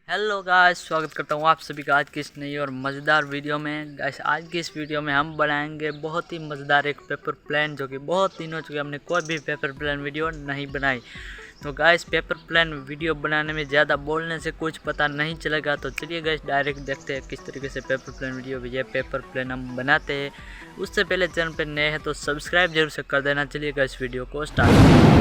Hello guys, स्वागत करता हूँ आप सभी का आज की इस नई और मज़ेदार वीडियो में। गाइस आज की इस वीडियो में हम बनाएंगे बहुत ही मज़ेदार एक पेपर प्लेन, जो कि बहुत दिनों चुके हमने कोई भी पेपर प्लेन वीडियो नहीं बनाई। तो गाइस पेपर प्लेन वीडियो बनाने में ज़्यादा बोलने से कुछ पता नहीं चलेगा, तो चलिए गाइस डायरेक्ट देखते हैं किस तरीके से पेपर प्लेन वीडियो ये पेपर प्लेन हम बनाते हैं। उससे पहले चैनल पर नए हैं तो सब्सक्राइब जरूर से कर देना। चलिए गाइस वीडियो को start.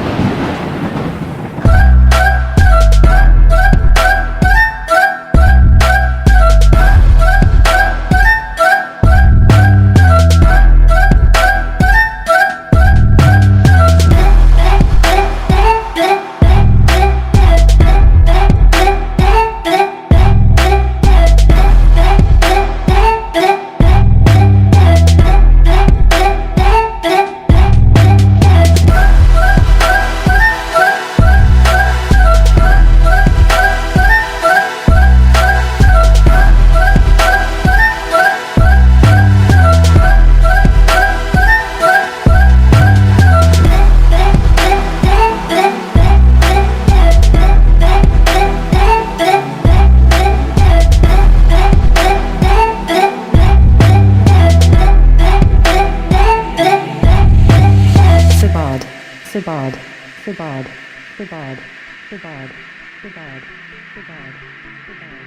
Sabad, Sabad, Sabad, Sabad, Sabad, Sabad, Sabad.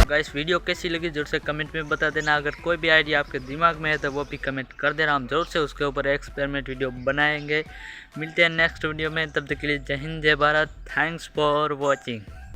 Guys video कैसी लगी जरूर से कमेंट में बता देना। अगर कोई भी आइडिया आपके दिमाग में है तो वो भी कमेंट कर देना, हम जरूर से उसके ऊपर एक्सपेरिमेंट वीडियो बनाएंगे। मिलते हैं नेक्स्ट वीडियो में, तब तक के लिए जय हिंद जय भारत। Thanks for watching.